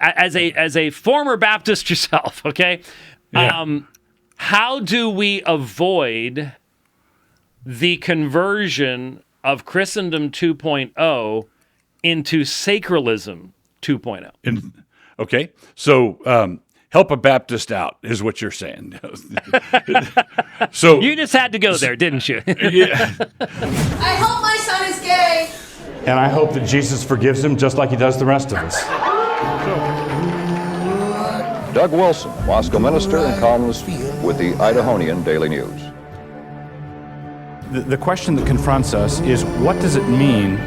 as a former Baptist yourself, okay? Yeah. How do we avoid the conversion of Christendom 2.0 into sacralism 2.0? Okay, so help a Baptist out is what you're saying. So You just had to go there, didn't you? yeah. I hope my son is gay. And I hope that Jesus forgives him just like he does the rest of us. Doug Wilson, Moscow minister and columnist with the Idahonian Daily News. The question that confronts us is, what does it mean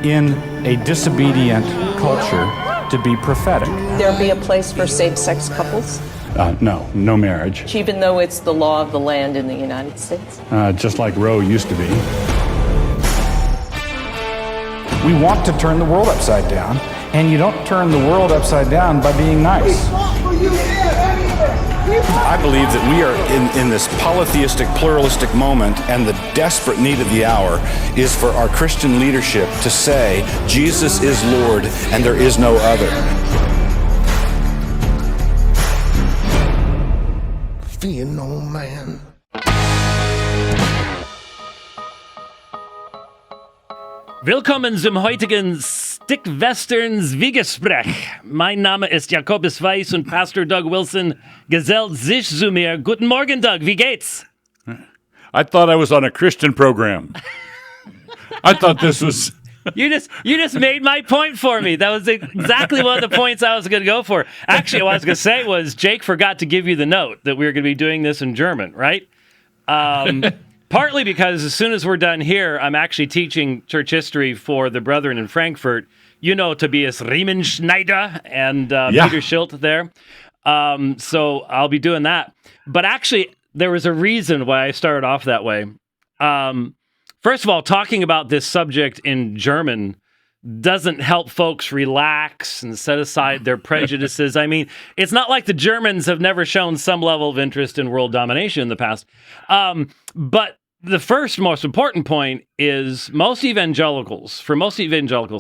in a disobedient culture to be prophetic? There be a place for same-sex couples, No marriage. even though it's the law of the land in the United States? Just like Roe used to be. We want to turn the world upside down, and you don't turn the world upside down by being nice. I believe that we are in this polytheistic, pluralistic moment, and the desperate need of the hour is for our Christian leadership to say, Jesus is Lord, and there is no other. Fear no man. Willkommen zum heutigen Stick-Western-Zwiegespräch. Mein Name ist Jakobus Weiss und Pastor Doug Wilson gesellt sich zu mir. Guten Morgen, Doug. Wie geht's? I thought I was on a Christian program. I thought this was... You just made my point for me. That was exactly one of the points I was going to go for. Actually, what I was going to say was Jake forgot to give you the note that we were going to be doing this in German, right? Partly because as soon as we're done here, I'm actually teaching church history for the brethren in Frankfurt. You know Tobias Riemenschneider and Peter Schilt there. So I'll be doing that. But actually, there was a reason why I started off that way. First of all, talking about this subject in German doesn't help folks relax and set aside their prejudices. I mean, it's not like the Germans have never shown some level of interest in world domination in the past. But the first most important point is for most evangelicals,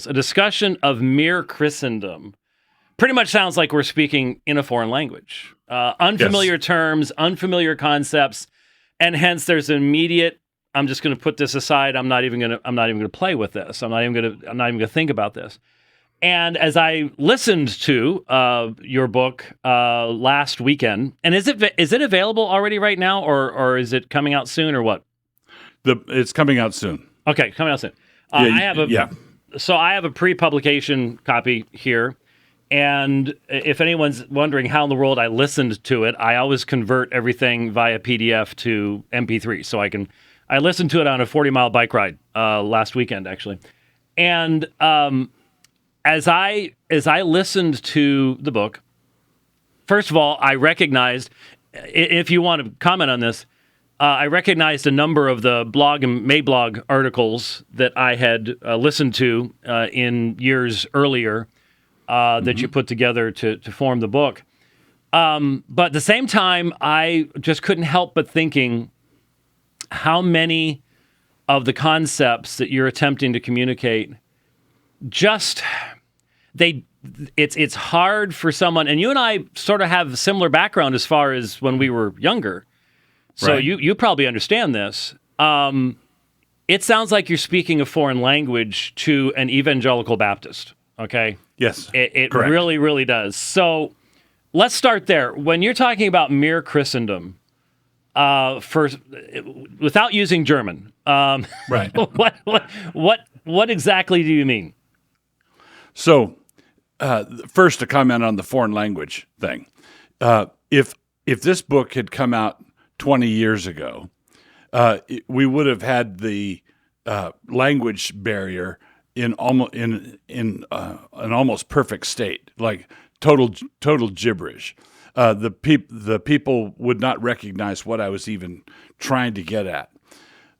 a discussion of mere Christendom pretty much sounds like we're speaking in a foreign language. Unfamiliar terms, unfamiliar concepts, and hence there's an immediate, I'm just going to put this aside. I'm not even going to play with this. I'm not even going to think about this. And as I listened to your book last weekend, and is it available already right now, or is it coming out soon, or what? It's coming out soon. Okay, coming out soon. So I have a pre-publication copy here, and if anyone's wondering how in the world I listened to it, I always convert everything via PDF to MP3, so I listened to it on a 40-mile bike ride last weekend, actually. And as I listened to the book, first of all, I recognized, if you want to comment on this, I recognized a number of the blog and Mablog articles that I had listened to in years earlier that you put together to form the book. But at the same time, I just couldn't help but thinking how many of the concepts that you're attempting to communicate it's hard for someone, and you and I sort of have a similar background as far as when we were younger. So Right. you probably understand this. It sounds like you're speaking a foreign language to an evangelical Baptist, okay? Yes, It correct. really, really does. So let's start there. When you're talking about mere Christendom, without using German, Right. what exactly do you mean? So, first to comment on the foreign language thing. If this book had come out 20 years ago, we would have had the language barrier in an almost perfect state, like total gibberish. The people would not recognize what I was even trying to get at.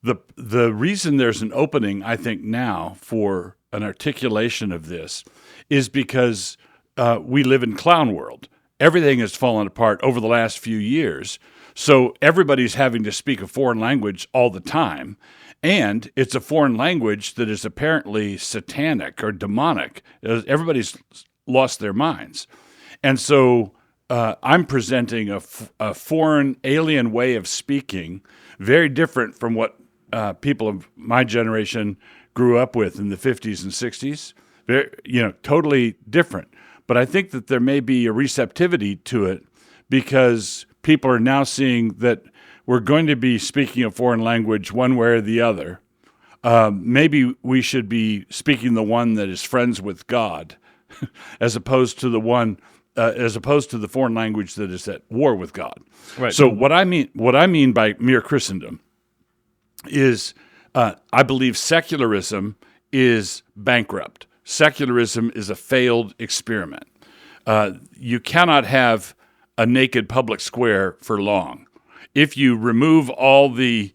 The reason there's an opening, I think, now for an articulation of this is because we live in clown world. Everything has fallen apart over the last few years. So everybody's having to speak a foreign language all the time. And it's a foreign language that is apparently satanic or demonic. Everybody's lost their minds. And so I'm presenting a foreign, alien way of speaking, very different from what people of my generation grew up with in the 50s and 60s. Very, totally different. But I think that there may be a receptivity to it because people are now seeing that we're going to be speaking a foreign language one way or the other. Maybe we should be speaking the one that is friends with God, as opposed to the foreign language that is at war with God. Right. So what I mean by mere Christendom is I believe secularism is bankrupt. Secularism is a failed experiment. You cannot have a naked public square for long. If you remove all the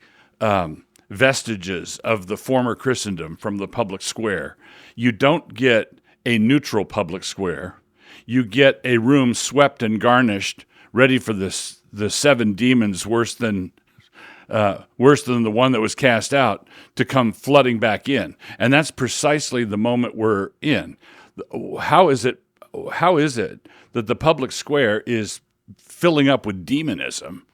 vestiges of the former Christendom from the public square, you don't get a neutral public square. You get a room swept and garnished, ready for the seven demons worse than the one that was cast out to come flooding back in. And that's precisely the moment we're in. How is it that the public square is filling up with demonism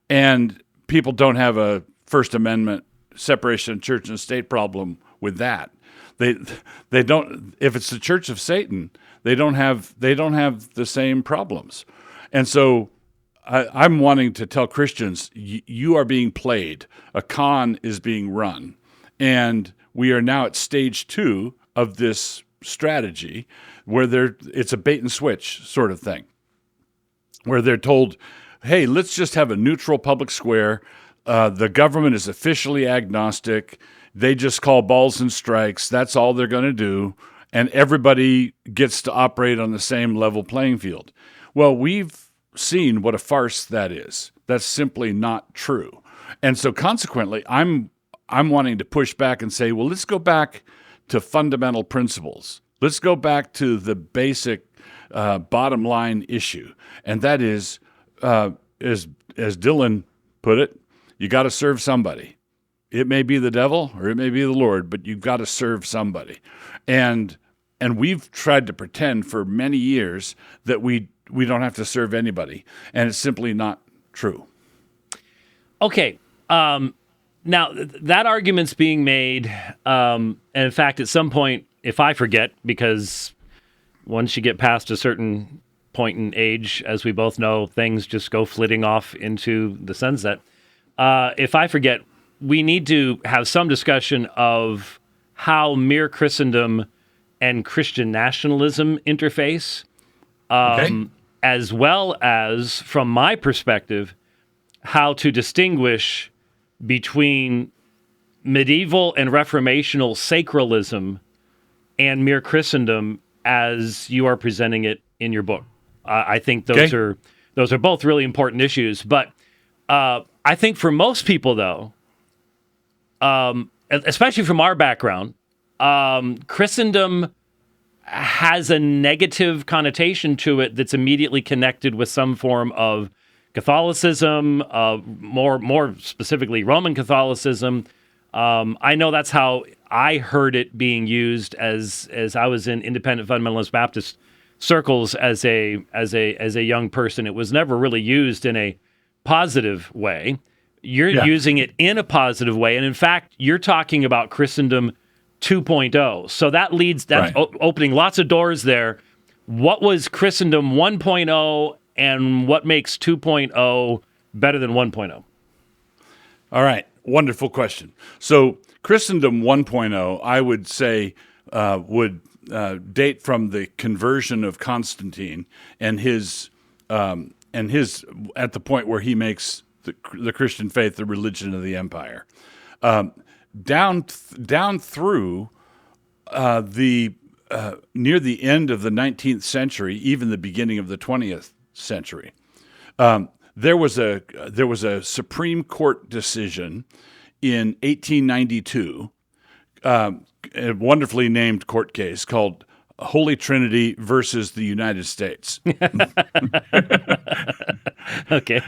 and people don't have a First Amendment separation of church and state problem with that? They don't. If it's the Church of Satan, they don't have the same problems. And so I'm wanting to tell Christians, you are being played. A con is being run. And we are now at stage 2 of this strategy where it's a bait and switch sort of thing, where they're told, hey, let's just have a neutral public square. The government is officially agnostic. They just call balls and strikes. That's all they're going to do. And everybody gets to operate on the same level playing field. Well, we've seen what a farce that is. That's simply not true. And so consequently, I'm wanting to push back and say, well, let's go back to fundamental principles. Let's go back to the basic bottom line issue. And that is, as Dylan put it, you got to serve somebody. It may be the devil or it may be the Lord, but you've got to serve somebody. And we've tried to pretend for many years that we don't have to serve anybody, and it's simply not true. Okay. Now, that argument's being made, and in fact, at some point, if I forget, because once you get past a certain point in age, as we both know, things just go flitting off into the sunset. If I forget, we need to have some discussion of how mere Christendom and Christian nationalism interface, as well as, from my perspective, how to distinguish between medieval and reformational sacralism and mere Christendom as you are presenting it in your book. I think those are both really important issues. But I think for most people, though, especially from our background, Christendom has a negative connotation to it that's immediately connected with some form of Catholicism, more specifically Roman Catholicism. I know that's how I heard it being used as I was in independent fundamentalist Baptist circles as a young person. It was never really used in a positive way. You're using it in a positive way, and in fact, you're talking about Christendom 2.0. So that's right. Opening lots of doors there. What was Christendom 1.0, and what makes 2.0 better than 1.0? All right, wonderful question. So Christendom 1.0, I would say, would date from the conversion of Constantine and his at the point where he makes the Christian faith the religion of the empire. Down through the near the end of the 19th century, even the beginning of the 20th century, there was a Supreme Court decision in 1892, a wonderfully named court case called Holy Trinity versus the United States. Okay.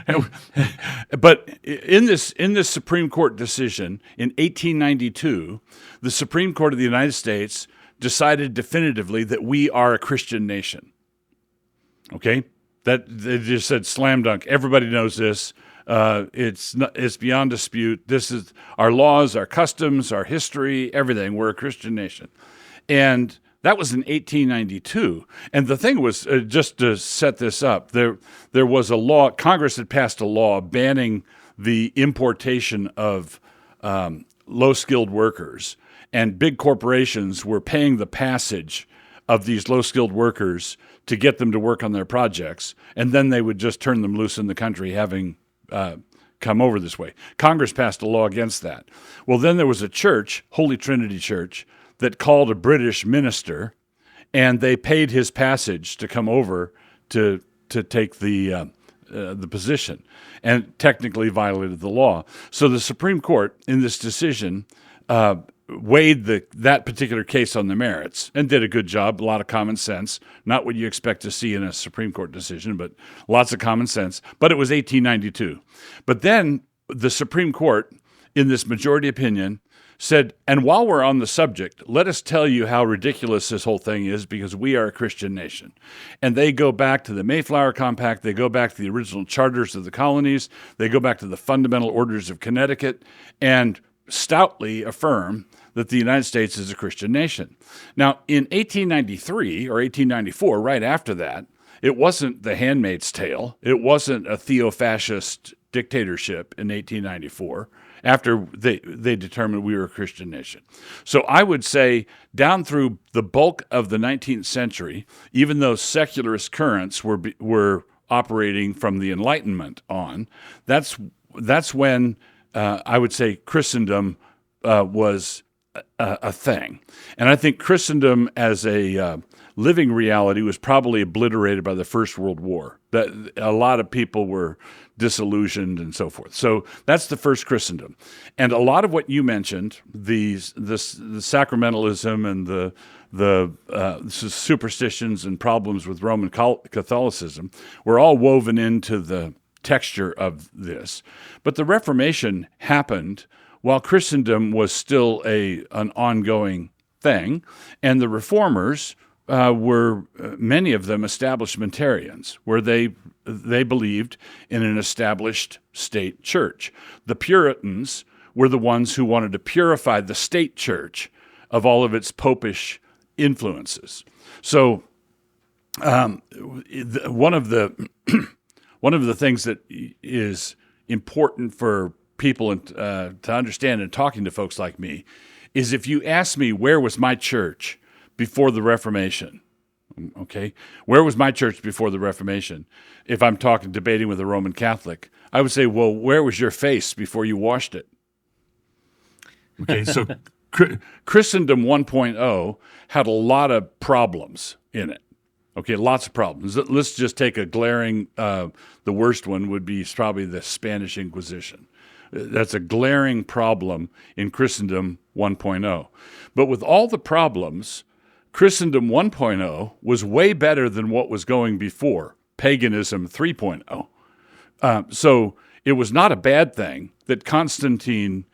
But in this Supreme Court decision in 1892, the Supreme Court of the United States decided definitively that we are a Christian nation. Okay, that they just said slam dunk. Everybody knows this. It's beyond dispute. This is our laws, our customs, our history, everything. We're a Christian nation, and that was in 1892. And the thing was, just to set this up, there was a law. Congress had passed a law banning the importation of low-skilled workers, and big corporations were paying the passage of these low-skilled workers to get them to work on their projects, and then they would just turn them loose in the country, having come over this way. Congress passed a law against that. Well, then there was a church, Holy Trinity Church, that called a British minister, and they paid his passage to come over to take the position, and technically violated the law. So the Supreme Court, in this decision, weighed that particular case on the merits and did a good job. A lot of common sense, not what you expect to see in a Supreme Court decision, but lots of common sense. But it was 1892. But then the Supreme Court, in this majority opinion, said, and while we're on the subject, let us tell you how ridiculous this whole thing is, because we are a Christian nation. And they go back to the Mayflower Compact, they go back to the original charters of the colonies, they go back to the Fundamental Orders of Connecticut, and stoutly affirm that the United States is a Christian nation. Now, in 1893 or 1894, right after that, it wasn't the Handmaid's Tale. It wasn't a theo-fascist dictatorship in 1894, after they determined we were a Christian nation. So I would say down through the bulk of the 19th century, even though secularist currents were operating from the Enlightenment on, that's when I would say Christendom was a thing. And I think Christendom as a living reality was probably obliterated by the First World War. That a lot of people were disillusioned and so forth. So that's the first Christendom. And a lot of what you mentioned, the sacramentalism and the superstitions and problems with Roman Catholicism were all woven into the texture of this. But the Reformation happened while Christendom was still an ongoing thing, and the Reformers were many of them establishmentarians, where they believed in an established state church. The Puritans were the ones who wanted to purify the state church of all of its popish influences. So one of the things that is important for people to understand in talking to folks like me is, if you ask me where was my church before the Reformation, okay, where was my church before the Reformation? If I'm debating with a Roman Catholic, I would say, well, where was your face before you washed it? Okay, so Christendom 1.0 had a lot of problems in it. Okay, lots of problems. Let's just take a glaring, the worst one would be probably the Spanish Inquisition. That's a glaring problem in Christendom 1.0. But with all the problems, Christendom 1.0 was way better than what was going before, paganism 3.0. So it was not a bad thing that Constantine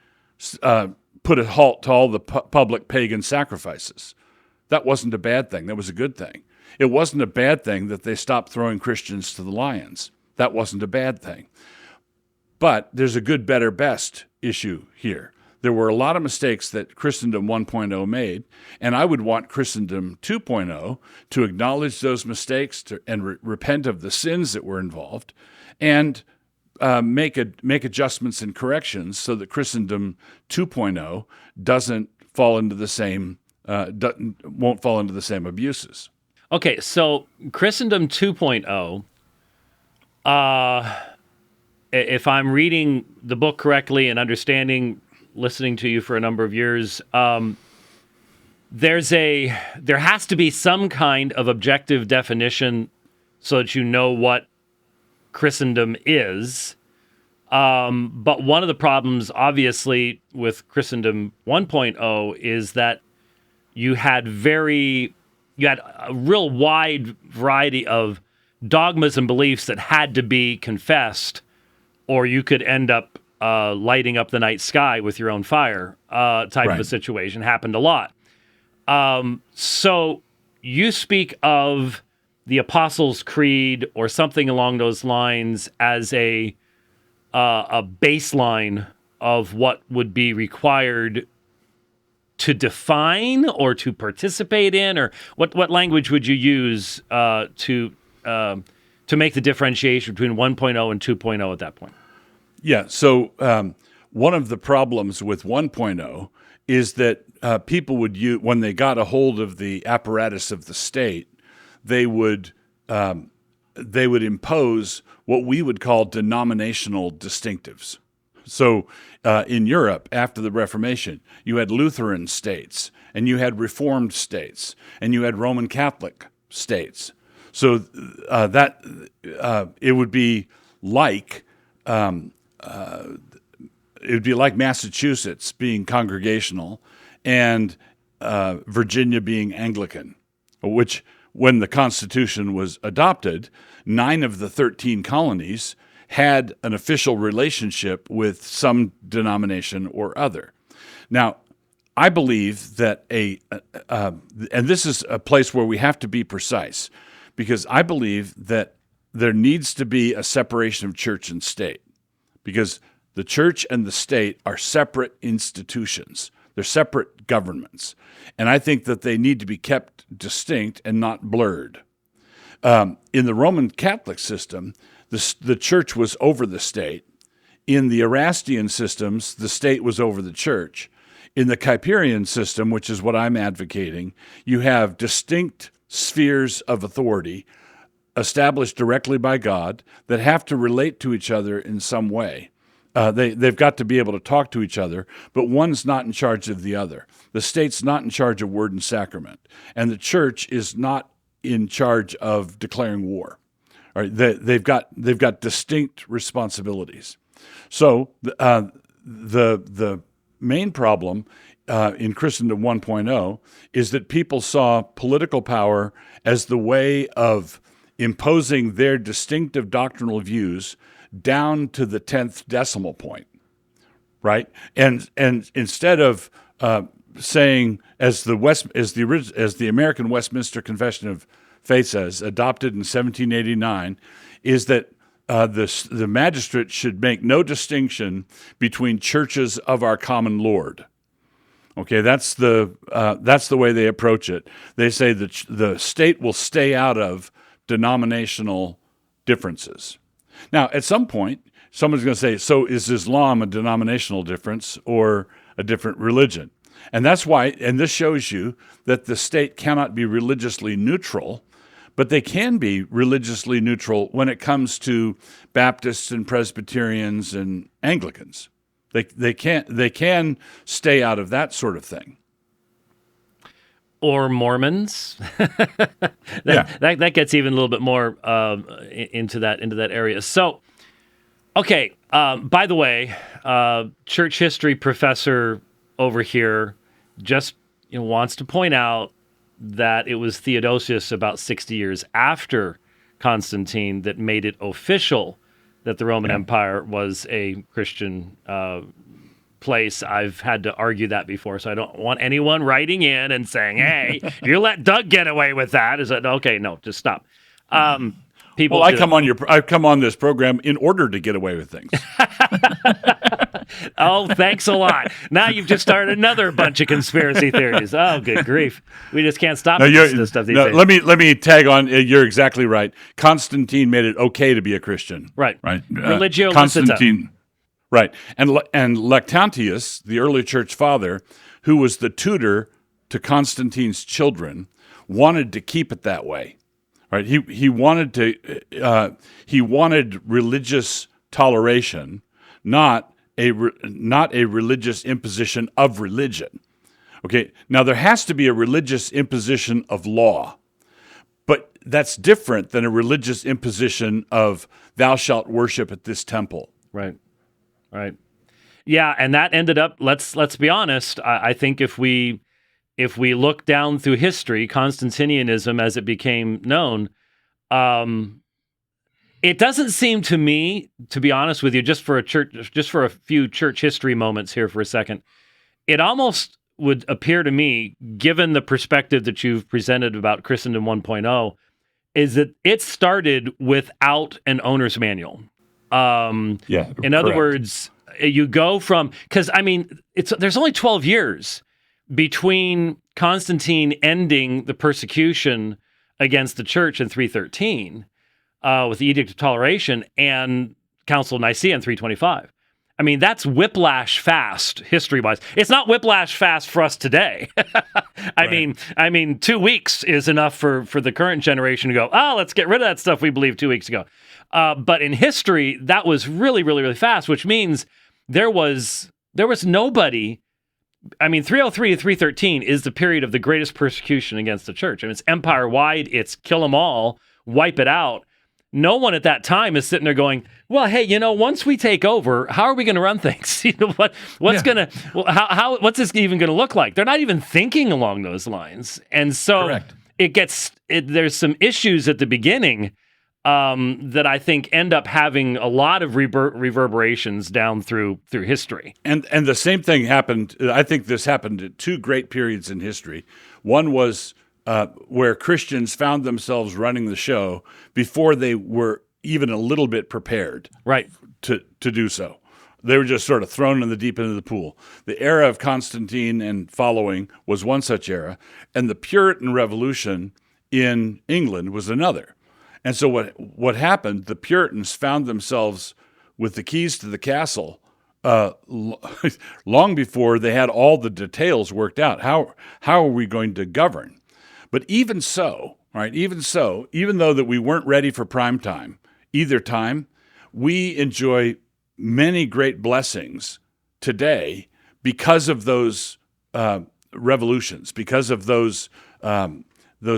put a halt to all the public pagan sacrifices. That wasn't a bad thing. That was a good thing. It wasn't a bad thing that they stopped throwing Christians to the lions. That wasn't a bad thing. But there's a good, better, best issue here. There were a lot of mistakes that Christendom 1.0 made, and I would want Christendom 2.0 to acknowledge those mistakes and repent of the sins that were involved, and make adjustments and corrections so that Christendom 2.0 won't fall into the same abuses. Okay, so Christendom 2.0, if I'm reading the book correctly and understanding, listening to you for a number of years, there has to be some kind of objective definition so that you know what Christendom is. But one of the problems, obviously, with Christendom 1.0 is that you had a real wide variety of dogmas and beliefs that had to be confessed, or you could end up lighting up the night sky with your own fire type of a situation. Happened a lot. So you speak of the Apostles' Creed or something along those lines as a baseline of what would be required to define or to participate in, or what language would you use to make the differentiation between 1.0 and 2.0 at that point? Yeah. So one of the problems with 1.0 is that people would use, when they got a hold of the apparatus of the state, they would impose what we would call denominational distinctives. So in Europe, after the Reformation, you had Lutheran states, and you had Reformed states, and you had Roman Catholic states. So that it would be like Massachusetts being congregational and Virginia being Anglican, which, when the Constitution was adopted, 9 of the 13 colonies had an official relationship with some denomination or other. Now, I believe that and this is a place where we have to be precise, because I believe that there needs to be a separation of church and state, because the church and the state are separate institutions. They're separate governments. And I think that they need to be kept distinct and not blurred. In the Roman Catholic system, the church was over the state. In the Erastian systems, the state was over the church. In the Kuyperian system, which is what I'm advocating, you have distinct spheres of authority established directly by God that have to relate to each other in some way. They've got to be able to talk to each other, but one's not in charge of the other. The state's not in charge of word and sacrament, and the church is not in charge of declaring war. All right, they've got distinct responsibilities. So the main problem in Christendom 1.0 is that people saw political power as the way of imposing their distinctive doctrinal views down to the 10th decimal point, right? And instead of saying, as the American Westminster Confession of Faith says, adopted in 1789, is that the magistrate should make no distinction between churches of our common Lord. Okay, that's the way they approach it. They say that the state will stay out of denominational differences. Now, at some point, someone's going to say, so is Islam a denominational difference or a different religion? And that's why, and this shows you that the state cannot be religiously neutral, but they can be religiously neutral when it comes to Baptists and Presbyterians and Anglicans. They can stay out of that sort of thing. Or Mormons. That gets even a little bit more into that area. So, okay. By the way, church history professor over here just wants to point out that it was Theodosius about 60 years after Constantine that made it official that the Roman Empire was a Christian place. I've had to argue that before, so I don't want anyone writing in and saying, hey, you let Doug get away with that. Is that okay? No, just stop. People. Well, I come on this program in order to get away with things. Oh, thanks a lot. Now you've just started another bunch of conspiracy theories. Oh, good grief. We just can't stop this stuff these days. Let me tag on. You're exactly right. Constantine made it okay to be a Christian. Right. Religio Constantine. Licita. Right. And Lactantius, the early church father, who was the tutor to Constantine's children, wanted to keep it that way. Right. He wanted religious toleration, not a religious imposition of religion. Okay. Now there has to be a religious imposition of law, but that's different than a religious imposition of thou shalt worship at this temple. Right. Right. Yeah, and that ended up, let's be honest, I think if we look down through history, Constantinianism as it became known, it doesn't seem to me, to be honest with you, just for a few church history moments here for a second, it almost would appear to me, given the perspective that you've presented about Christendom 1.0, is that it started without an owner's manual. In other words, you go from, because I mean, there's only 12 years between Constantine ending the persecution against the church in 313 with the Edict of Toleration and Council of Nicaea in 325. I mean, that's whiplash fast history-wise. It's not whiplash fast for us today. I mean, 2 weeks is enough for the current generation to go, oh, let's get rid of that stuff we believed 2 weeks ago. But in history, that was really, really, really fast, which means there was nobody. I mean, 303 to 313 is the period of the greatest persecution against the church. I mean, it's empire-wide. It's kill them all, wipe it out. No one at that time is sitting there going, well, hey, once we take over, how are we going to run things? What's this even going to look like? They're not even thinking along those lines. And so there's some issues at the beginning that I think end up having a lot of reverberations down through history. And the same thing happened. I think this happened at two great periods in history. One was where Christians found themselves running the show before they were even a little bit prepared to do so. They were just sort of thrown in the deep end of the pool. The era of Constantine and following was one such era, and the Puritan Revolution in England was another. And so what happened, the Puritans found themselves with the keys to the castle long before they had all the details worked out. How are we going to govern? But even so, even though that we weren't ready for prime time, either time, we enjoy many great blessings today because of those revolutions, because of those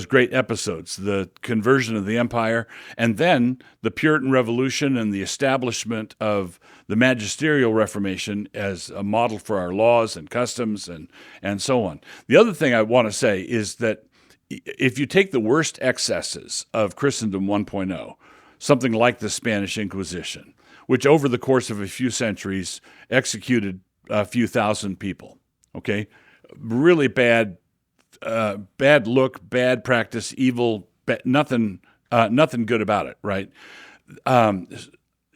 great episodes, the conversion of the empire, and then the Puritan Revolution and the establishment of the magisterial Reformation as a model for our laws and customs and so on. The other thing I want to say is that if you take the worst excesses of Christendom 1.0, something like the Spanish Inquisition, which over the course of a few centuries executed a few thousand people, okay? Really bad look, bad practice, evil, nothing good about it, right?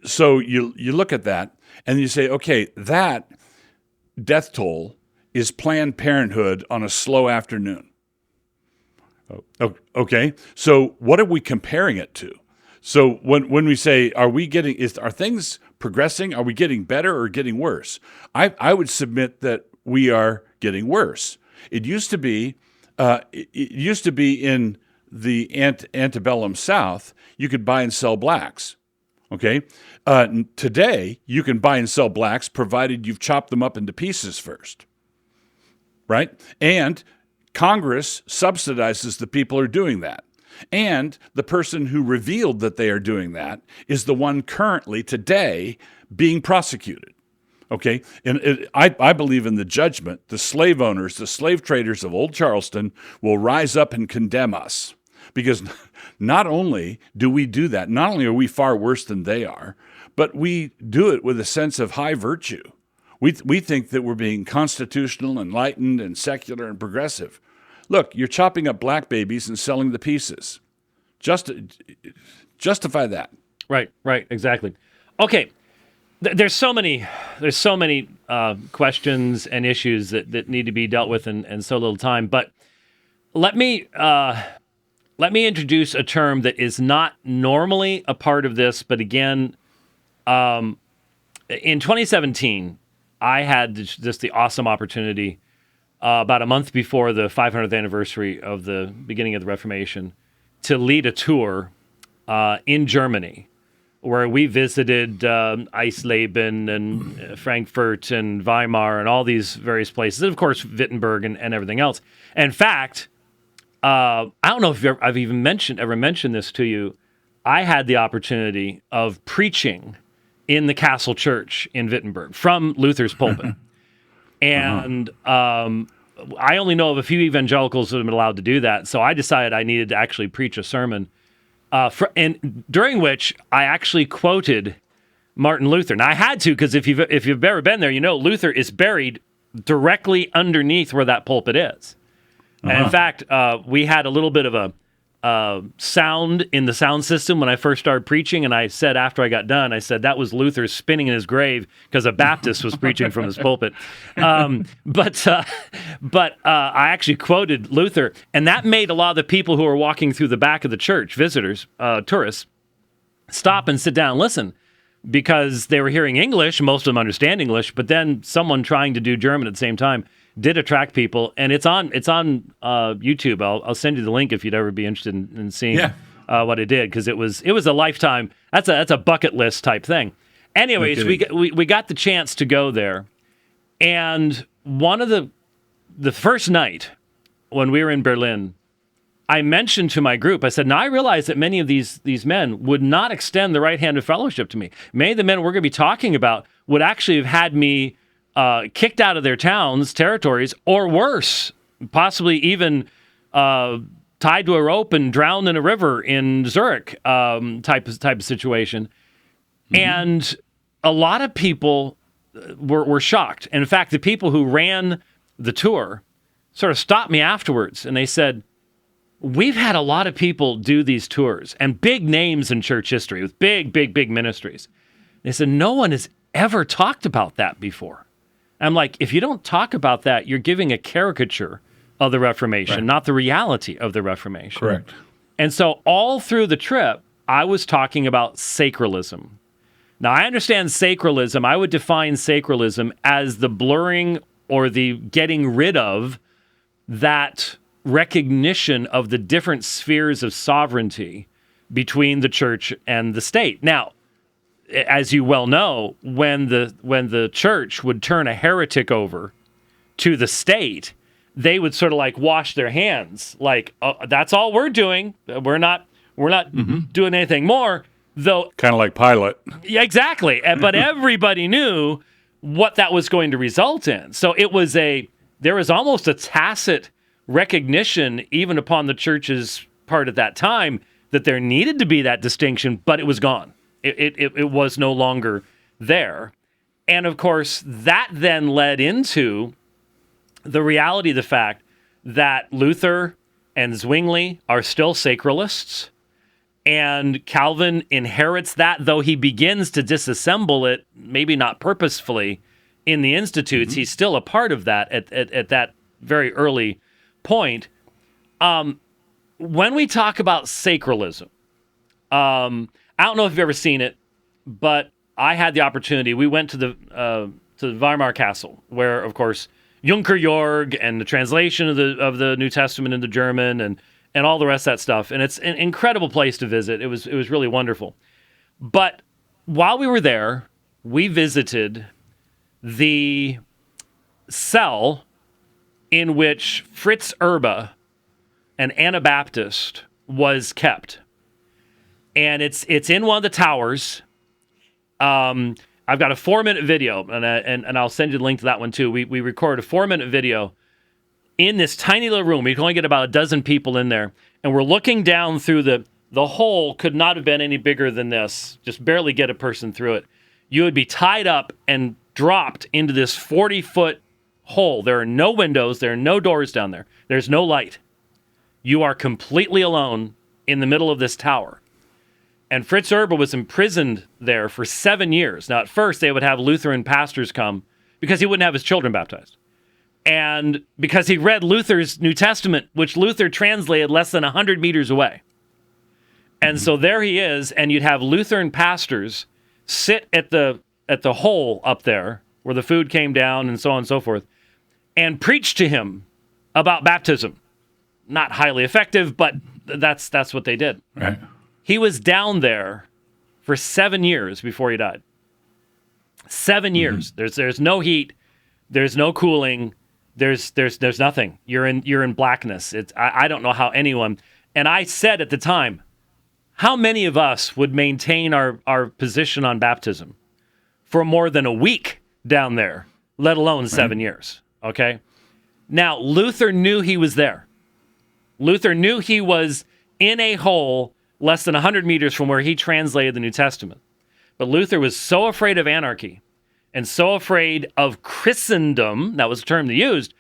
So you look at that and you say, okay, that death toll is Planned Parenthood on a slow afternoon. Okay, so what are we comparing it to? So when we say, are things progressing? Are we getting better or getting worse? I would submit that we are getting worse. It used to be in the antebellum South, you could buy and sell blacks. Okay, today you can buy and sell blacks provided you've chopped them up into pieces first, right? And Congress subsidizes the people who are doing that. And the person who revealed that they are doing that is the one currently, today, being prosecuted. Okay? And I believe in the judgment. The slave owners, the slave traders of Old Charleston will rise up and condemn us. Because not only do we do that, not only are we far worse than they are, but we do it with a sense of high virtue. We think that we're being constitutional, enlightened, and secular and progressive. Look, you're chopping up black babies and selling the pieces. Justify that. Right, exactly. Okay, there's so many questions and issues that need to be dealt with in so little time. But let me introduce a term that is not normally a part of this, but again, in 2017, I had just the awesome opportunity. About a month before the 500th anniversary of the beginning of the Reformation, to lead a tour in Germany, where we visited Eisleben and Frankfurt and Weimar and all these various places, and of course Wittenberg and everything else. In fact, I don't know if I've ever mentioned this to you. I had the opportunity of preaching in the Castle Church in Wittenberg from Luther's pulpit. And I only know of a few evangelicals that have been allowed to do that, so I decided I needed to actually preach a sermon, and during which I actually quoted Martin Luther. Now I had to, because if you've ever been there, Luther is buried directly underneath where that pulpit is. And in fact, we had a little bit of sound in the sound system when I first started preaching, and I said after I got done, I said that was Luther spinning in his grave because a Baptist was preaching from his pulpit. But I actually quoted Luther, and that made a lot of the people who were walking through the back of the church, visitors, tourists, stop and sit down and listen, because they were hearing English. Most of them understand English, but then someone trying to do German at the same time did attract people, and it's on YouTube. I'll send you the link if you'd ever be interested in seeing what it did, because it was a lifetime. That's a bucket list type thing. Anyways, we got the chance to go there, and one of the first night when we were in Berlin, I mentioned to my group, I said, now I realize that many of these men would not extend the right hand of fellowship to me. Many of the men we're going to be talking about would actually have had me kicked out of their towns, territories, or worse, possibly even tied to a rope and drowned in a river in Zurich, type of situation. Mm-hmm. And a lot of people were shocked. And in fact, the people who ran the tour sort of stopped me afterwards, and they said, we've had a lot of people do these tours, and big names in church history with big ministries. They said, no one has ever talked about that before. I'm like, if you don't talk about that, you're giving a caricature of the Reformation, not the reality of the Reformation. Correct. And so all through the trip, I was talking about sacralism. Now, I understand sacralism. I would define sacralism as the blurring or the getting rid of that recognition of the different spheres of sovereignty between the church and the state. Now, as you well know, when the church would turn a heretic over to the state, they would sort of like wash their hands, like, oh, that's all we're doing. We're not doing anything more. Though, kind of like Pilate. Yeah, exactly. But everybody knew what that was going to result in. So there was almost a tacit recognition, even upon the church's part at that time, that there needed to be that distinction, but it was gone. It was no longer there. And of course, that then led into the reality of the fact that Luther and Zwingli are still sacralists, and Calvin inherits that, though he begins to disassemble it, maybe not purposefully, in the Institutes. Mm-hmm. He's still a part of that at that very early point. When we talk about sacralism, I don't know if you've ever seen it, but I had the opportunity. We went to the Weimar Castle, where, of course, Junker Jorg and the translation of the New Testament into German and all the rest of that stuff. And it's an incredible place to visit. It was really wonderful. But while we were there, we visited the cell in which Fritz Erbe, an Anabaptist, was kept. And it's in one of the towers. I've got a 4-minute video, and I'll send you the link to that one too. We recorded a 4-minute video in this tiny little room. We can only get about a dozen people in there, and we're looking down through the hole. Could not have been any bigger than this. Just barely get a person through it. You would be tied up and dropped into this 40-foot hole. There are no windows. There are no doors down there. There's no light. You are completely alone in the middle of this tower. And Fritz Erbe was imprisoned there for 7 years. Now, at first, they would have Lutheran pastors come because he wouldn't have his children baptized. And because he read Luther's New Testament, which Luther translated less than 100 meters away. And so there he is, and you'd have Lutheran pastors sit at the hole up there where the food came down and so on and so forth, and preach to him about baptism. Not highly effective, but that's what they did. Right. He was down there for 7 years before he died. 7 years. There's no heat. There's no cooling. There's nothing. You're in blackness. I don't know how anyone. And I said at the time, how many of us would maintain our position on baptism for more than a week down there, let alone 7 years? Okay. Now, Luther knew he was there. Luther knew he was in a hole less than 100 meters from where he translated the New Testament. But Luther was so afraid of anarchy and so afraid of Christendom, that was the term they used,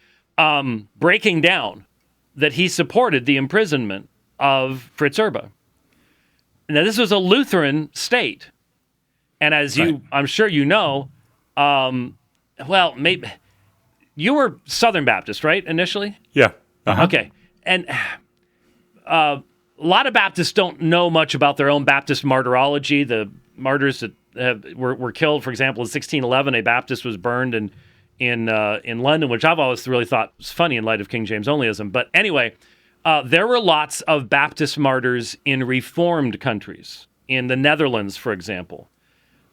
breaking down, that he supported the imprisonment of Fritz Erba. Now, this was a Lutheran state. And as I'm sure you know, maybe you were Southern Baptist, right, initially? Yeah. Uh-huh. Okay. And a lot of Baptists don't know much about their own Baptist martyrology. The martyrs that were killed, for example, in 1611, a Baptist was burned in London, which I've always really thought was funny in light of King James onlyism. But anyway, there were lots of Baptist martyrs in Reformed countries, in the Netherlands, for example.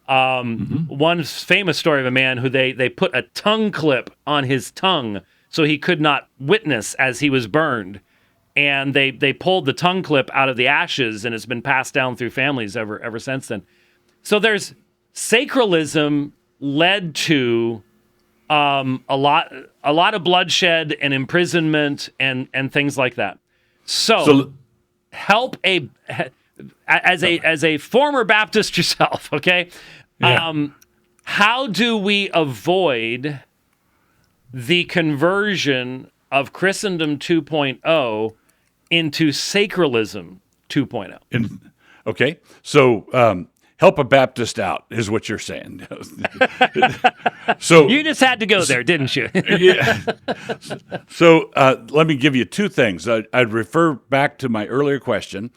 One famous story of a man who they put a tongue clip on his tongue so he could not witness as he was burned. And they pulled the tongue clip out of the ashes, and it's been passed down through families ever since then. So there's sacralism led to a lot of bloodshed and imprisonment and things like that. So help as a former Baptist yourself, okay? Yeah. How do we avoid the conversion of Christendom 2.0 into sacralism 2.0? Okay, so help a Baptist out is what you're saying. So You just had to go there, didn't you? yeah. So let me give you two things. I'd refer back to my earlier question.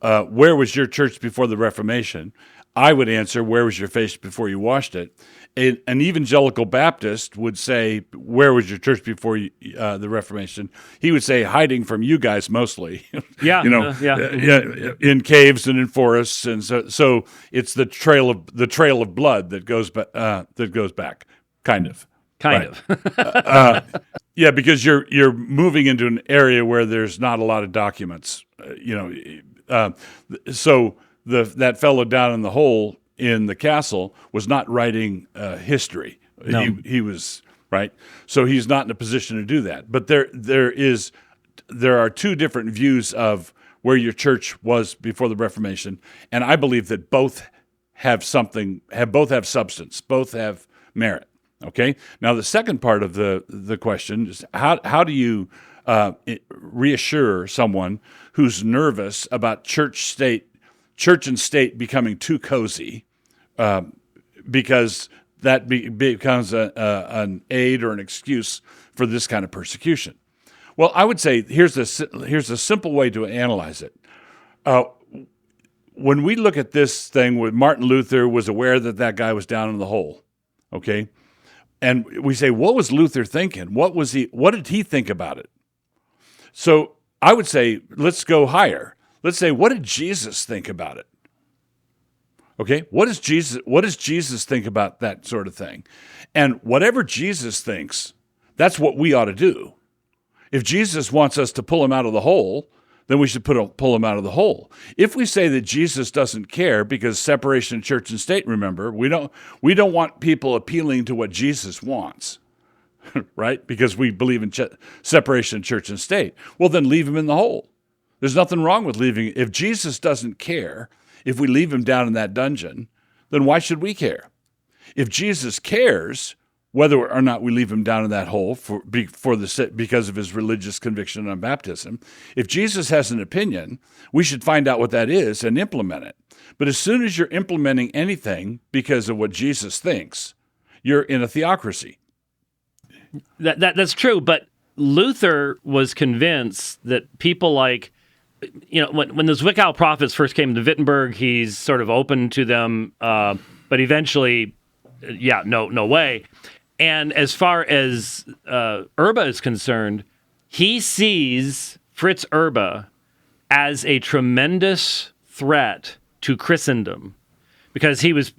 Where was your church before the Reformation? I would answer, where was your face before you washed it? An evangelical Baptist would say, where was your church before the Reformation? He would say, hiding from you guys mostly. Yeah, in caves and in forests, and so it's the trail of blood that goes back, kind of. Yeah, because you're moving into an area where there's not a lot of documents. So that fellow down in the hole in the castle was not writing history. No. He was right. So he's not in a position to do that. But there are two different views of where your church was before the Reformation, and I believe that both have substance, both have merit. Okay. Now the second part of the question is how do you reassure someone who's nervous about church and state becoming too cozy, because that becomes an aid or an excuse for this kind of persecution? Well, I would say here's a simple way to analyze it. When we look at this thing, where Martin Luther was aware that guy was down in the hole, okay, and we say, what was Luther thinking? What did he think about it? So I would say, let's go higher. Let's say, what did Jesus think about it? Okay, what does Jesus think about that sort of thing? And whatever Jesus thinks, that's what we ought to do. If Jesus wants us to pull him out of the hole, then we should pull him out of the hole. If we say that Jesus doesn't care, because separation of church and state, remember, we don't want people appealing to what Jesus wants, right? Because we believe in separation of church and state. Well, then leave him in the hole. There's nothing wrong with leaving. If Jesus doesn't care, if we leave him down in that dungeon, then why should we care? If Jesus cares whether or not we leave him down in that hole because of his religious conviction on baptism, if Jesus has an opinion, we should find out what that is and implement it. But as soon as you're implementing anything because of what Jesus thinks, you're in a theocracy. That's true, but Luther was convinced that people like, when the Zwickau prophets first came to Wittenberg, he's sort of open to them, but eventually, no way. And as far as Erba is concerned, he sees Fritz Erba as a tremendous threat to Christendom, because he was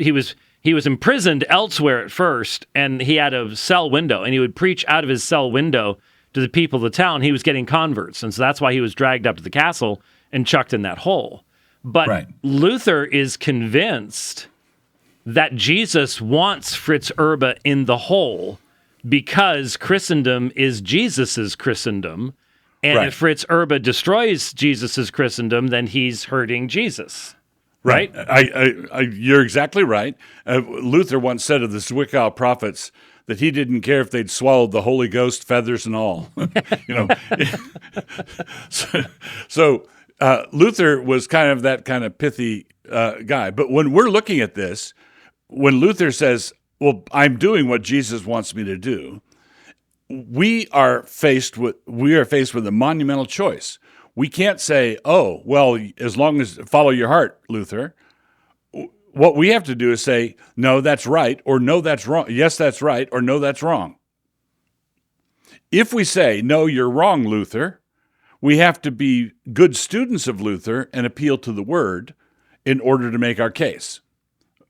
imprisoned elsewhere at first, and he had a cell window, and he would preach out of his cell window to the people of the town. He was getting converts, and so that's why he was dragged up to the castle and chucked in that hole. But Luther is convinced that Jesus wants Fritz Erba in the hole because Christendom is Jesus's Christendom, and if Fritz Erba destroys Jesus's Christendom, then he's hurting Jesus. Right? You're exactly right. Luther once said of the Zwickau prophets that he didn't care if they'd swallowed the Holy Ghost, feathers and all. So Luther was kind of that kind of pithy guy. But when we're looking at this, when Luther says, well, I'm doing what Jesus wants me to do, we are faced with a monumental choice. We can't say, oh, well, as long as follow your heart, Luther. What we have to do is say, no, that's right, or no, that's wrong. Yes, that's right, or no, that's wrong. If we say, no, you're wrong, Luther, we have to be good students of Luther and appeal to the Word in order to make our case.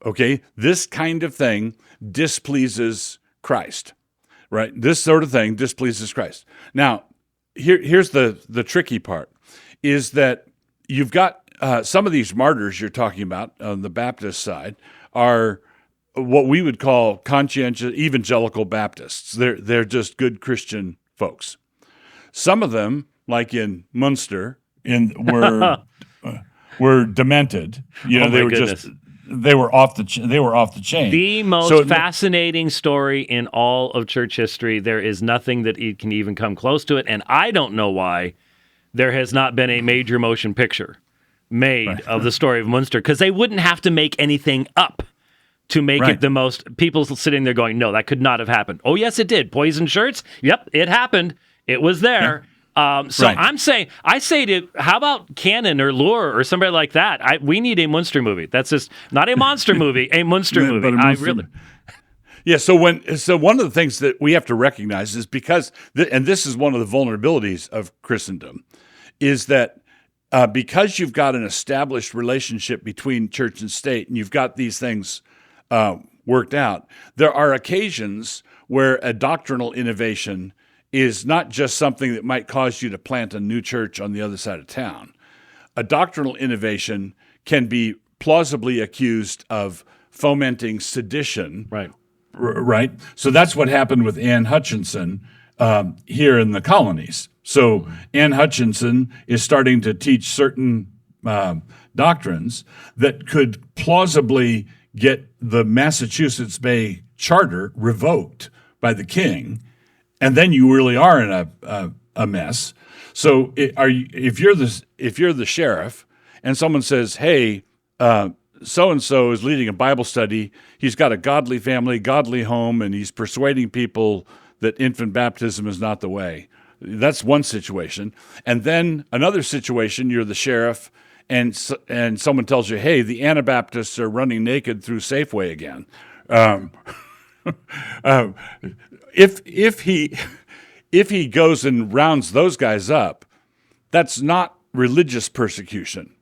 Okay? This kind of thing displeases Christ, right? This sort of thing displeases Christ. Now, here's the tricky part, is that you've got some of these martyrs you're talking about on the Baptist side are what we would call conscientious evangelical Baptists. They're just good Christian folks. Some of them, like in Munster, were demented. You know, they were off the chain. The most fascinating story in all of church history. There is nothing that can even come close to it, and I don't know why there has not been a major motion picture made of the story of Munster, because they wouldn't have to make anything up to make it the most. People sitting there going, no, that could not have happened. Oh, yes, it did. Poison shirts? Yep, it happened. It was there. Yeah. I say to, how about Canon or Lure or somebody like that? We need a Munster movie. That's just not a monster movie, a Munster movie. Yeah, so one of the things that we have to recognize is because, and this is one of the vulnerabilities of Christendom, is that because you've got an established relationship between church and state, and you've got these things worked out, there are occasions where a doctrinal innovation is not just something that might cause you to plant a new church on the other side of town. A doctrinal innovation can be plausibly accused of fomenting sedition. Right. So that's what happened with Anne Hutchinson here in the colonies. So Anne Hutchinson is starting to teach certain doctrines that could plausibly get the Massachusetts Bay Charter revoked by the king, and then you really are in a mess. So if you're the sheriff and someone says, hey, so-and-so is leading a Bible study, he's got a godly family, godly home, and he's persuading people that infant baptism is not the way. That's one situation. And then another situation, you're the sheriff, and someone tells you, hey, the Anabaptists are running naked through Safeway again. If he goes and rounds those guys up, that's not religious persecution.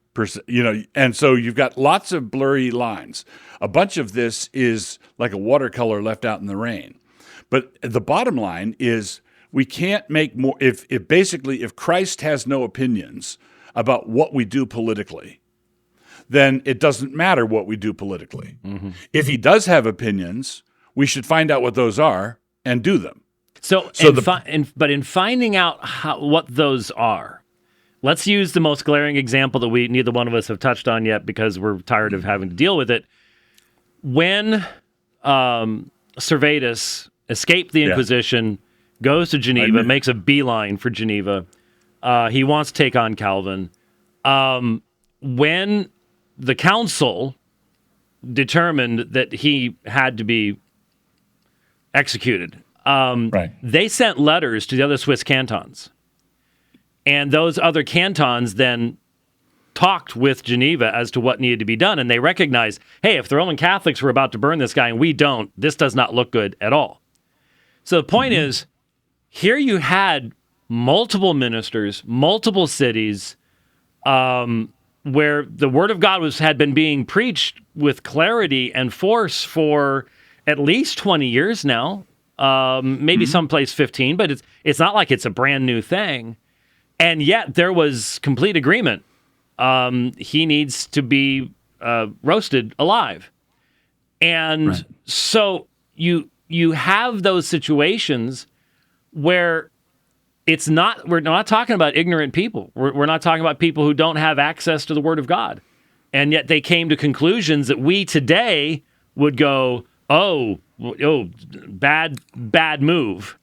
And so you've got lots of blurry lines. A bunch of this is like a watercolor left out in the rain. But the bottom line is we can't make more. If Christ has no opinions about what we do politically, then it doesn't matter what we do politically. Mm-hmm. If he does have opinions, we should find out what those are and do them. But in finding out what those are, let's use the most glaring example that neither one of us have touched on yet because we're tired of having to deal with it. When Servetus escaped the Inquisition, goes to Geneva, makes a beeline for Geneva. He wants to take on Calvin. When the council determined that he had to be executed, they sent letters to the other Swiss cantons. And those other cantons then talked with Geneva as to what needed to be done. And they recognized, hey, if the Roman Catholics were about to burn this guy and we don't, this does not look good at all. So the point is, here you had multiple ministers, multiple cities, where the word of God had been being preached with clarity and force for at least 20 years now, maybe someplace 15, but it's not like it's a brand new thing. And yet there was complete agreement. He needs to be roasted alive. And so you have those situations where we're not talking about ignorant people. We're not talking about people who don't have access to the Word of God. And yet they came to conclusions that we today would go, oh, bad move.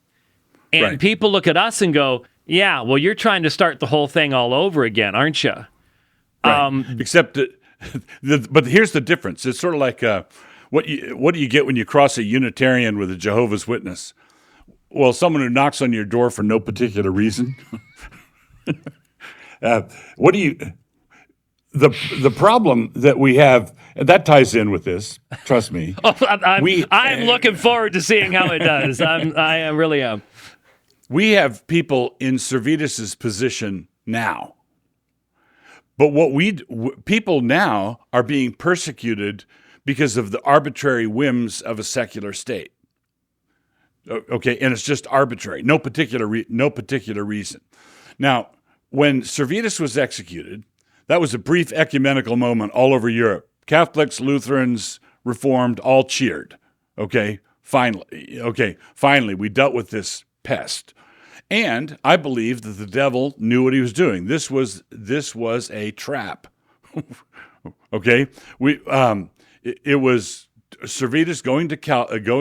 And people look at us and go, yeah, well, you're trying to start the whole thing all over again, aren't you? Right. Except that, but here's the difference. It's sort of like what do you get when you cross a Unitarian with a Jehovah's Witness? Well, someone who knocks on your door for no particular reason. What do you? The problem that we have, and that ties in with this. Trust me. I'm looking forward to seeing how it does. I really am. We have people in Servetus's position now. But people now are being persecuted because of the arbitrary whims of a secular state. Okay, and it's just arbitrary, no particular reason. Now, when Servetus was executed, that was a brief ecumenical moment all over Europe. Catholics, Lutherans, Reformed, all cheered. Okay, finally, we dealt with this pest. And I believe that the devil knew what he was doing. This was a trap. Okay, it was Servetus going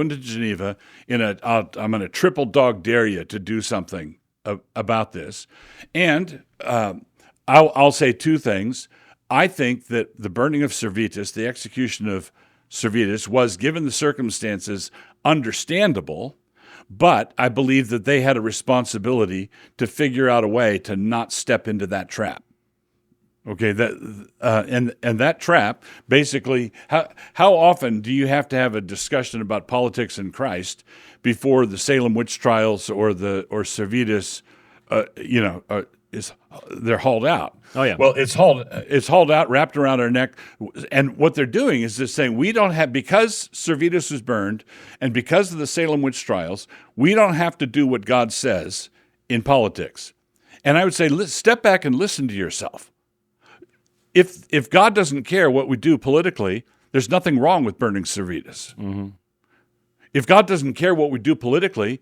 to Geneva I'm going to triple dog dare you to do something about this. And I'll say two things. I think that the burning of Servetus, the execution of Servetus, was, given the circumstances, understandable. But I believe that they had a responsibility to figure out a way to not step into that trap. Okay, and that trap, basically, how often do you have to have a discussion about politics and Christ before the Salem witch trials or Servetus, they're hauled out? Oh yeah. Well, it's hauled out, wrapped around our neck, and what they're doing is just saying because Servetus was burned, and because of the Salem witch trials, we don't have to do what God says in politics. And I would say, step back and listen to yourself. If God doesn't care what we do politically, there's nothing wrong with burning Servetus. Mm-hmm. If God doesn't care what we do politically,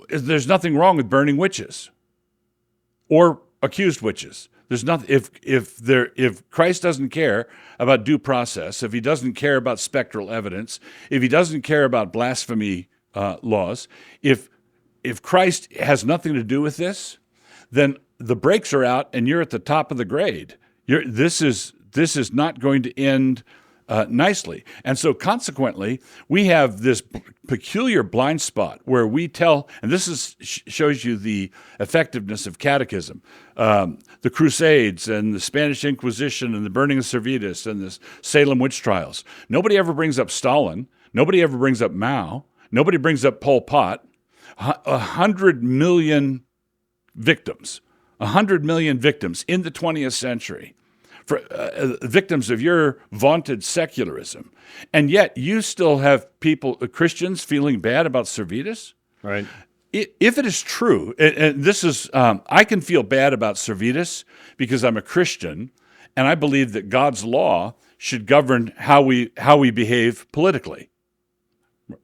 there's nothing wrong with burning witches or accused witches. There's nothing. If Christ doesn't care about due process, if he doesn't care about spectral evidence, if he doesn't care about blasphemy laws, if Christ has nothing to do with this, then the brakes are out and you're at the top of the grade. This is not going to end nicely. And so consequently, we have this peculiar blind spot where we tell, and this shows you the effectiveness of catechism, the Crusades and the Spanish Inquisition and the burning of Servetus and the Salem witch trials. Nobody ever brings up Stalin. Nobody ever brings up Mao. Nobody brings up Pol Pot. 100 million victims. 100 million victims in the 20th century. For victims of your vaunted secularism. And yet you still have Christians feeling bad about Servetus? Right. If it is true, and this is, I can feel bad about Servetus because I'm a Christian, and I believe that God's law should govern how we behave politically.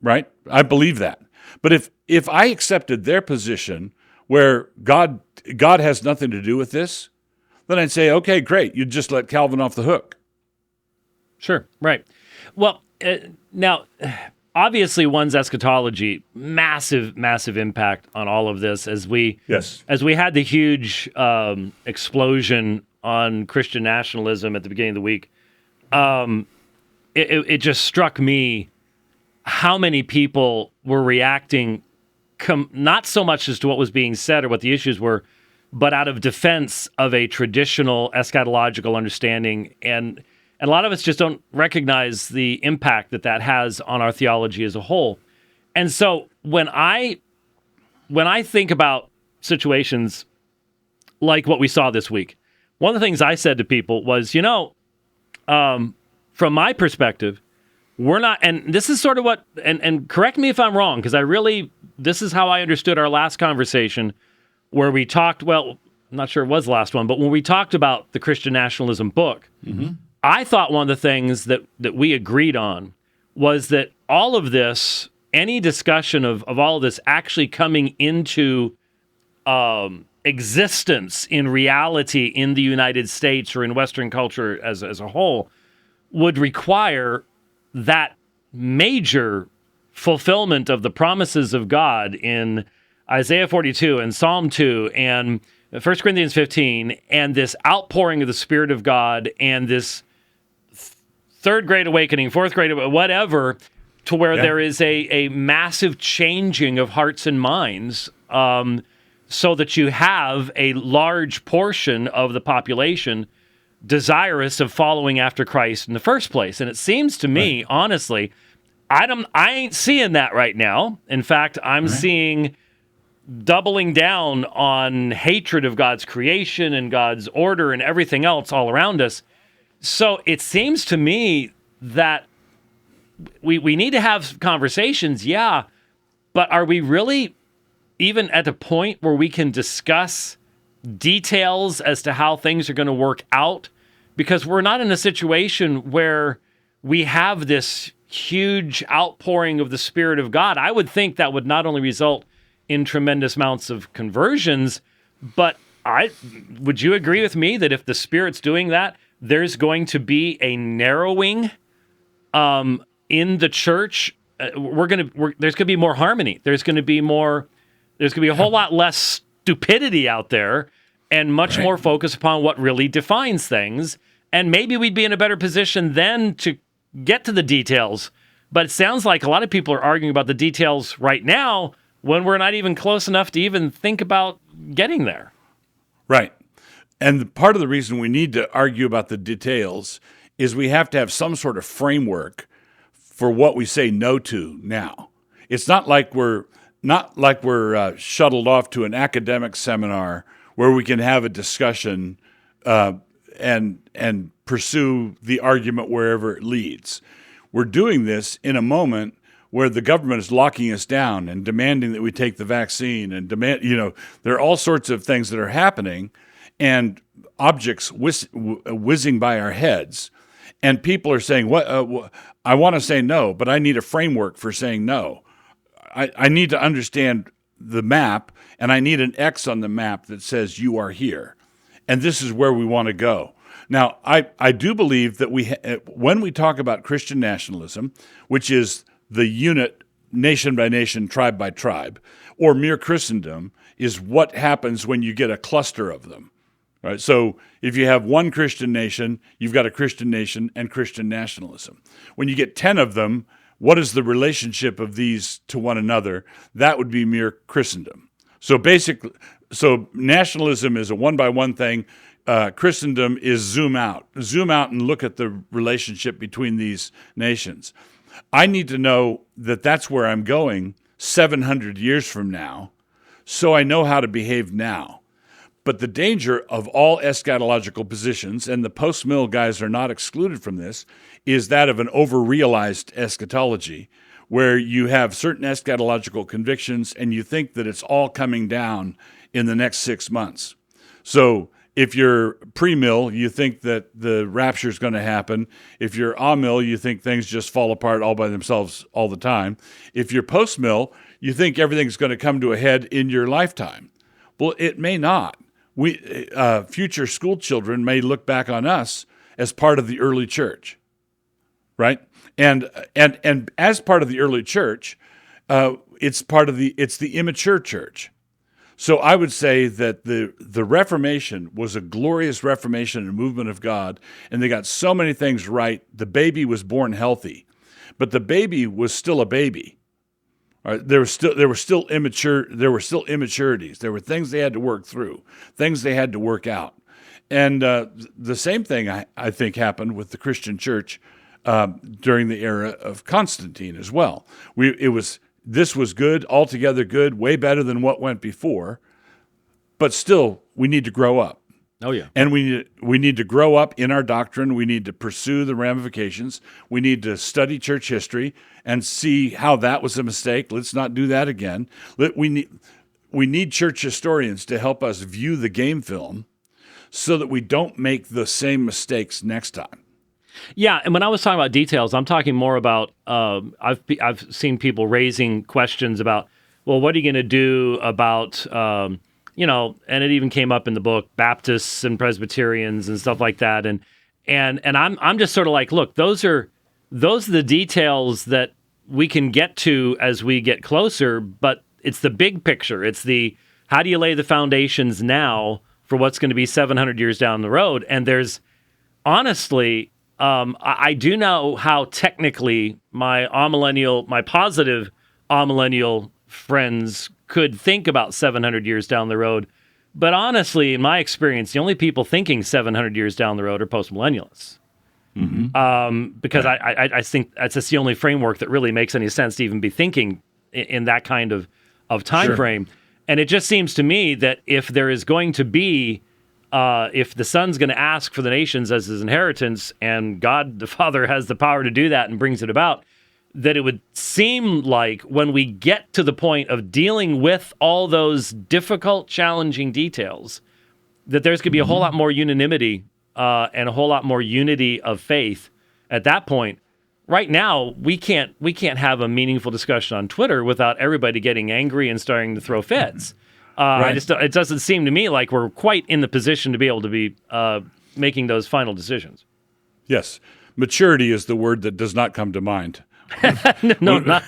Right? I believe that. But if I accepted their position where God has nothing to do with this, then I'd say, okay, great. You just let Calvin off the hook. Sure, right. Well, now, obviously, one's eschatology, massive, massive impact on all of this as we had the huge explosion on Christian nationalism at the beginning of the week. It just struck me how many people were reacting, not so much as to what was being said or what the issues were, but out of defense of a traditional eschatological understanding. And a lot of us just don't recognize the impact that has on our theology as a whole. And so when I think about situations like what we saw this week, one of the things I said to people was, from my perspective, we're not, and this is sort of what, and correct me if I'm wrong, because this is how I understood our last conversation, where we talked, well, I'm not sure it was the last one, but when we talked about the Christian nationalism book, mm-hmm. I thought one of the things that we agreed on was that all of this, any discussion of all of this actually coming into existence in reality in the United States or in Western culture as a whole, would require that major fulfillment of the promises of God in Isaiah 42 and Psalm 2 and 1 Corinthians 15, and this outpouring of the Spirit of God and this third great awakening, fourth great, whatever, to where there is a massive changing of hearts and minds, so that you have a large portion of the population desirous of following after Christ in the first place. And it seems to me, honestly, I ain't seeing that right now. In fact, I'm seeing doubling down on hatred of God's creation and God's order and everything else all around us. So it seems to me that we need to have conversations, yeah, but are we really even at the point where we can discuss details as to how things are going to work out? Because we're not in a situation where we have this huge outpouring of the Spirit of God. I would think that would not only result in tremendous amounts of conversions, but would you agree with me that if the Spirit's doing that, there's going to be a narrowing in the church? There's going to be more harmony. There's going to be a whole lot less stupidity out there, and much more focus upon what really defines things. And maybe we'd be in a better position then to get to the details. But it sounds like a lot of people are arguing about the details right now when we're not even close enough to even think about getting there. Right. And part of the reason we need to argue about the details is we have to have some sort of framework for what we say no to now. It's not like we're shuttled off to an academic seminar where we can have a discussion and pursue the argument wherever it leads. We're doing this in a moment where the government is locking us down and demanding that we take the vaccine and there are all sorts of things that are happening and objects whizzing by our heads. And people are saying, I want to say no, but I need a framework for saying no. I need to understand the map, and I need an X on the map that says you are here. And this is where we want to go. Now, I do believe that when we talk about Christian nationalism, which is the unit nation by nation, tribe by tribe, or mere Christendom, is what happens when you get a cluster of them. Right? So if you have one Christian nation, you've got a Christian nation and Christian nationalism. When you get 10 of them, what is the relationship of these to one another? That would be mere Christendom. So nationalism is a one-by-one thing. Christendom is zoom out and look at the relationship between these nations. I need to know that that's where I'm going 700 years from now, so I know how to behave now. But the danger of all eschatological positions, and the post-mill guys are not excluded from this, is that of an over-realized eschatology, where you have certain eschatological convictions and you think that it's all coming down in the next 6 months. So if you're pre-mill, you think that the rapture is going to happen. If you're a-mill, you think things just fall apart all by themselves all the time. If you're post-mill, you think everything's going to come to a head in your lifetime. Well, it may not. Future school children may look back on us as part of the early church, right? And as part of the early church, it's the immature church. So I would say that the Reformation was a glorious reformation and movement of God, and they got so many things right. The baby was born healthy, but the baby was still a baby. Right? There were still immaturities. There were things they had to work through, things they had to work out. And the same thing I think happened with the Christian church during the era of Constantine as well. This was good, altogether good, way better than what went before, but still we need to grow up. Oh yeah. And we need to grow up in our doctrine. We need to pursue the ramifications. We need to study church history and see how that was a mistake. Let's not do that again. We need church historians to help us view the game film so that we don't make the same mistakes next time. Yeah, and when I was talking about details, I'm talking more about I've seen people raising questions about, well, what are you going to do about and it even came up in the book, Baptists and Presbyterians and stuff like that, and I'm just sort of like, look, those are the details that we can get to as we get closer, but it's the big picture. It's the How do you lay the foundations now for what's going to be 700 years down the road? And there's honestly, I do know how technically my positive amillennial friends could think about 700 years down the road. But honestly, in my experience, the only people thinking 700 years down the road are postmillennialists. Because I think that's just the only framework that really makes any sense to even be thinking in that kind of time frame. And it just seems to me that if there is going to be, if the Son's going to ask for the nations as his inheritance, and God the Father has the power to do that and brings it about, that it would seem like when we get to the point of dealing with all those difficult, challenging details, that there's going to be a whole lot more unanimity and a whole lot more unity of faith at that point. Right now, we can't have a meaningful discussion on Twitter without everybody getting angry and starting to throw fits. It doesn't seem to me like we're quite in the position to be able to be making those final decisions. Yes. Maturity is the word that does not come to mind. No, not.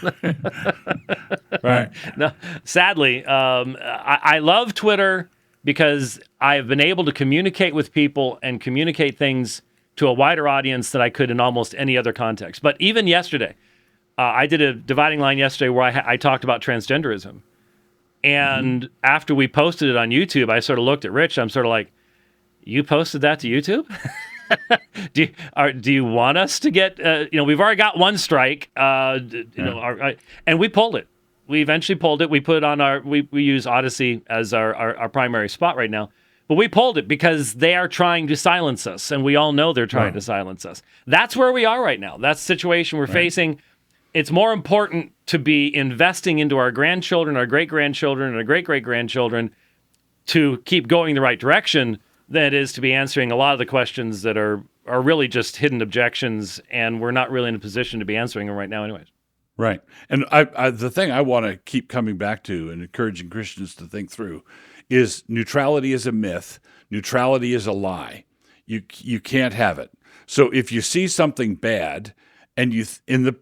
Right. No, sadly, I love Twitter because I have been able to communicate with people and communicate things to a wider audience than I could in almost any other context. But even yesterday, I did a dividing line yesterday where I talked about transgenderism. And after we posted it on YouTube, I sort of looked at Rich. I'm sort of like, you posted that to YouTube? Do you want us to get, we've already got one strike, and we pulled it. We eventually pulled it. We put it on we use Odyssey as our primary spot right now. But we pulled it because they are trying to silence us, and we all know they're trying to silence us. That's where we are right now. That's the situation we're facing. It's more important to be investing into our grandchildren, our great-grandchildren, and our great-great-grandchildren to keep going the right direction than it is to be answering a lot of the questions that are really just hidden objections, and we're not really in a position to be answering them right now anyways. Right. And the thing I want to keep coming back to and encouraging Christians to think through is neutrality is a myth. Neutrality is a lie. You can't have it. So if you see something bad and in the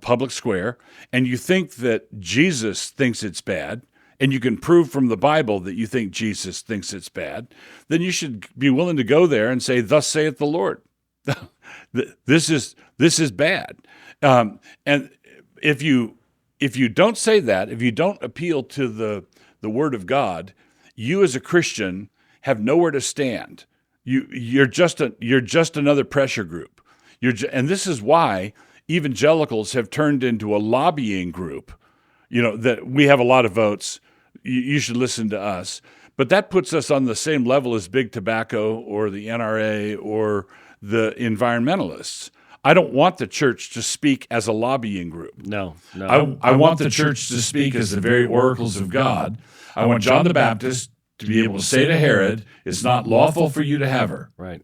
public square and you think that Jesus thinks it's bad, and you can prove from the Bible that you think Jesus thinks it's bad, then you should be willing to go there and say, "Thus saith the Lord." This is bad. And if you don't say that, if you don't appeal to the Word of God, you as a Christian have nowhere to stand. You're just another pressure group. And this is why evangelicals have turned into a lobbying group. That we have a lot of votes. You should listen to us. But that puts us on the same level as big tobacco or the NRA or the environmentalists. I don't want the church to speak as a lobbying group. No. I want the church to speak as the very oracles of God. I want John the Baptist to be able to say to Herod, "It's not lawful for you to have her." Right.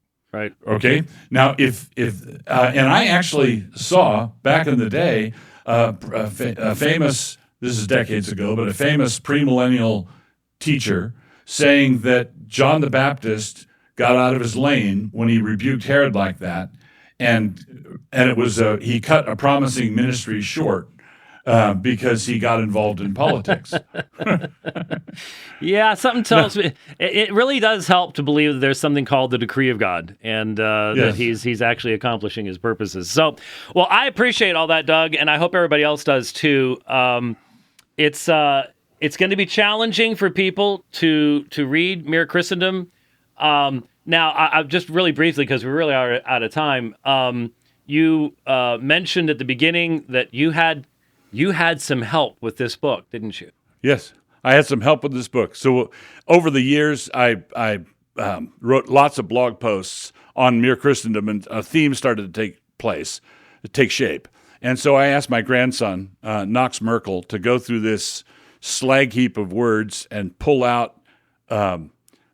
Okay. Now, if and I actually saw back in the day a famous. This is decades ago, but a famous premillennial teacher saying that John the Baptist got out of his lane when he rebuked Herod like that, and it was he cut a promising ministry short because he got involved in politics. Yeah, something tells me it really does help to believe that there's something called the decree of God, and that he's actually accomplishing his purposes. So, well, I appreciate all that, Doug, and I hope everybody else does too. It's going to be challenging for people to read Mere Christendom. Now, I just really briefly, because we really are out of time. You mentioned at the beginning that you had some help with this book, didn't you? Yes, I had some help with this book. So over the years, I wrote lots of blog posts on Mere Christendom, and a theme started to take shape. And so I asked my grandson, Knox Merkel, to go through this slag heap of words and pull out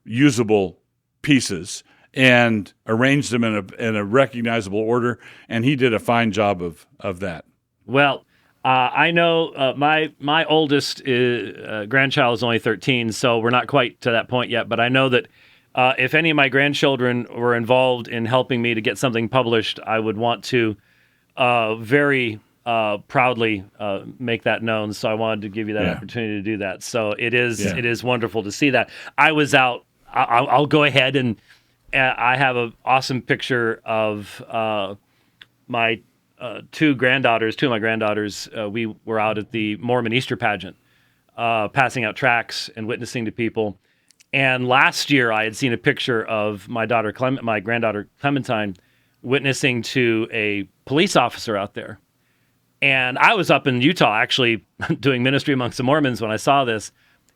usable pieces and arrange them in a recognizable order. And he did a fine job of that. Well, I know my oldest grandchild is only 13, so we're not quite to that point yet. But I know that if any of my grandchildren were involved in helping me to get something published, I would want to very proudly make that known. So I wanted to give you that opportunity to do that. So it is wonderful to see that. I was out. I'll go ahead and I have an awesome picture of my two of my granddaughters. We were out at the Mormon Easter pageant, passing out tracts and witnessing to people. And last year, I had seen a picture of my granddaughter Clementine, witnessing to a police officer out there. And I was up in Utah, actually doing ministry amongst the Mormons when I saw this.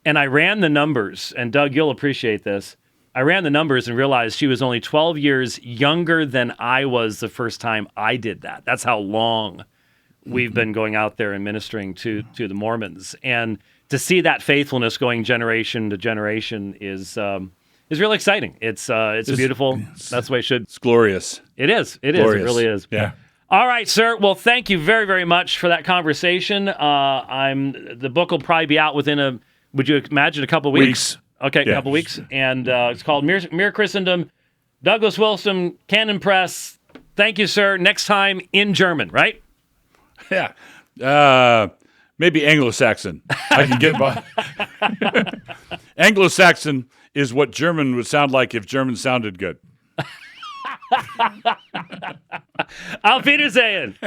And I ran the numbers, and Doug, you'll appreciate this. I ran the numbers and realized she was only 12 years younger than I was the first time I did that. That's how long we've been going out there and ministering to the Mormons. And to see that faithfulness going generation to generation is really exciting. It's beautiful. That's the way it should. It's glorious. It is. It is. It really is. Yeah. All right, sir. Well, thank you very, very much for that conversation. The book will probably be out within would you imagine, a couple of weeks? Okay, a couple of weeks. And it's called Mere Christendom. Douglas Wilson, Canon Press. Thank you, sir. Next time in German, right? Yeah. Maybe Anglo-Saxon. I can get by. Anglo-Saxon is what German would sound like if German sounded good. Auf Wiedersehen.